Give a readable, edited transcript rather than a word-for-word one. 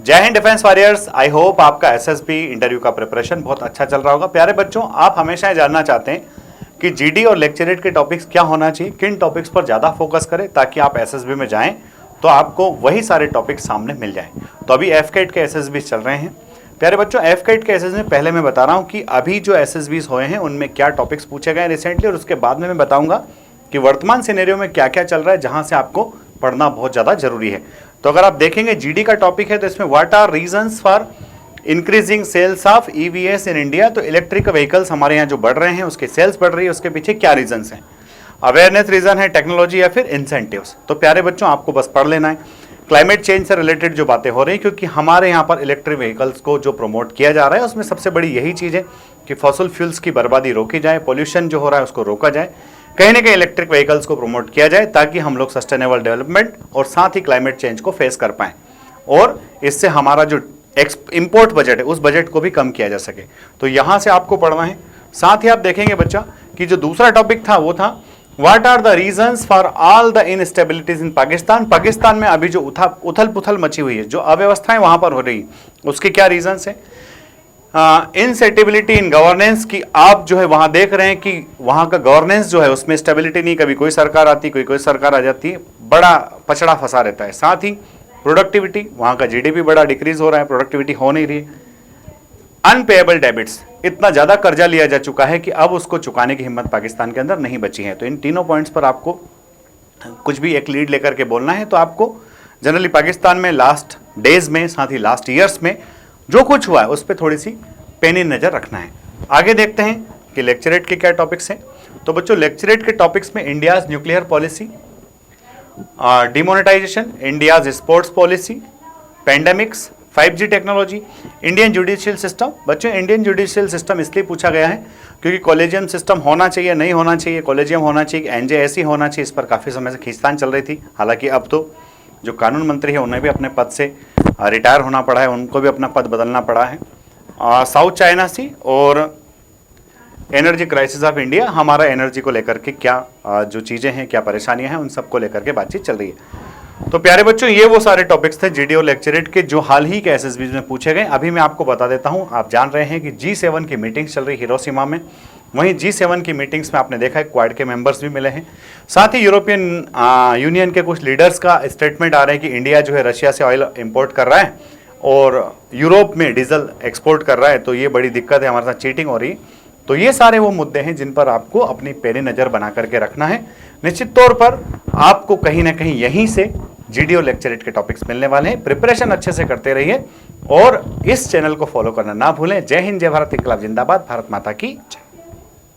जय Hind defence warriors. I hope आपका SSB interview का प्रिपरेशन बहुत अच्छा चल रहा होगा। प्यारे बच्चों, आप हमेशा ये जानना चाहते हैं कि जीडी और लेक्चरेट के टॉपिक्स क्या होना चाहिए, किन टॉपिक्स पर ज़्यादा फोकस करें ताकि आप एसएसबी में जाएं तो आपको वही सारे टॉपिक्स सामने मिल जाएं। तो अभी एफकेट के एसएसबी चल रहे हैं। प्यारे बच्चों, एफकेट के एसएसबी में पहले मैं बता रहा हूँ कि अभी जो एसएसबीज हुए हैं उनमें क्या टॉपिक्स पूछे गए रिसेंटली, और उसके बाद में मैं बताऊँगा कि वर्तमान सिनेरियो में क्या क्या चल रहा है जहाँ से आपको पढ़ना बहुत ज़्यादा जरूरी है। तो अगर आप देखेंगे जीडी का टॉपिक है तो इसमें what are reasons for increasing sales of EVs in India. तो इलेक्ट्रिक व्हीकल्स हमारे यहाँ जो बढ़ रहे हैं, उसके सेल्स बढ़ रही है, उसके पीछे क्या रीजंस हैं। अवेयरनेस रीजन है, टेक्नोलॉजी या फिर इंसेंटिव्स। तो प्यारे बच्चों, आपको बस पढ़ लेना है। क्लाइमेट चेंज से रिलेटेड जो बातें हो रही हैं, क्योंकि हमारे यहाँ पर इलेक्ट्रिक व्हीकल्स को जो प्रमोट किया जा रहा है उसमें सबसे बड़ी यही चीज़ है कि फॉसिल फ्यूल्स की बर्बादी रोकी जाए, पोल्यूशन जो हो रहा है उसको रोका जाए, कहीं ना कहीं इलेक्ट्रिक व्हीकल्स को प्रमोट किया जाए ताकि हम लोग सस्टेनेबल डेवलपमेंट और साथ ही क्लाइमेट चेंज को फेस कर पाएं, और इससे हमारा जो इंपोर्ट बजट है उस बजट को भी कम किया जा सके। तो यहाँ से आपको पढ़ना है। साथ ही आप देखेंगे बच्चा कि जो दूसरा टॉपिक था वो था what are the reasons for all the instabilities in Pakistan. Pakistan में अभी जो उथल पुथल मची हुई है, जो अव्यवस्थाएं वहां पर हो रही, उसके क्या रीजंस है। इनसेटिबिलिटी इन गवर्नेंस की आप जो है वहां देख रहे हैं कि वहां का गवर्नेंस जो है उसमें स्टेबिलिटी नहीं, कभी कोई सरकार आती, कोई सरकार आ जाती है, बड़ा पछड़ा फंसा रहता है। साथ ही प्रोडक्टिविटी, वहां का जीडीपी बड़ा डिक्रीज हो रहा है, प्रोडक्टिविटी हो नहीं रही। अनपेएबल डेबिट्स, इतना ज्यादा कर्जा लिया जा चुका है कि अब उसको चुकाने की हिम्मत पाकिस्तान के अंदर नहीं बची है। तो इन तीनों पॉइंट्स पर आपको कुछ भी एक लीड लेकर के बोलना है। तो आपको जनरली पाकिस्तान में लास्ट डेज में, साथ ही लास्ट ईयर्स में जो कुछ हुआ है उस पर थोड़ी सी पैनी नजर रखना है। आगे देखते हैं कि लेक्चरेट के क्या टॉपिक्स हैं। तो बच्चों, लेक्चरेट के टॉपिक्स में India's nuclear policy, demonetisation, India's sports policy, pandemics, 5G technology, Indian judicial system. बच्चों, इंडियन जुडिशियल सिस्टम इसलिए पूछा गया है क्योंकि कॉलेजियम सिस्टम होना चाहिए, नहीं होना चाहिए, कॉलेजियम होना चाहिए, एनजेएससी होना चाहिए, इस पर काफ़ी समय से खींचतान चल रही थी। हालांकि अब तो जो कानून मंत्री है उन्हें भी अपने पद से रिटायर होना पड़ा है, उनको भी अपना पद बदलना पड़ा है। साउथ चाइना सी और एनर्जी क्राइसिस ऑफ इंडिया, हमारा एनर्जी को लेकर के क्या जो चीज़ें हैं, क्या परेशानियां हैं, उन सबको लेकर के बातचीत चल रही है। तो प्यारे बच्चों, ये वो सारे टॉपिक्स थे जीडी और लेक्चरेट के जो हाल ही के एसएसबी में पूछे गए। अभी मैं आपको बता देता हूं, आप जान रहे हैं कि G7 की मीटिंग्स चल रही हिरोशिमा में। वहीं G7 की मीटिंग्स में आपने देखा है क्वाड के मेंबर्स भी मिले हैं। साथ ही यूरोपियन यूनियन के कुछ लीडर्स का स्टेटमेंट आ रहे हैं कि इंडिया जो है रशिया से ऑयल इंपोर्ट कर रहा है और यूरोप में डीजल एक्सपोर्ट कर रहा है, तो ये बड़ी दिक्कत है, हमारे साथ चीटिंग हो रही है। तो ये सारे वो मुद्दे हैं जिन पर आपको अपनी पैनी नज़र बना करके रखना है। निश्चित तौर पर आपको कहीं ना कहीं यहीं से जीडी और लेक्चरेट के टॉपिक्स मिलने वाले हैं। प्रिपरेशन अच्छे से करते रहिए और इस चैनल को फॉलो करना ना भूलें। जय हिंद, जय भारत, इनकलाब जिंदाबाद, भारत माता की जय।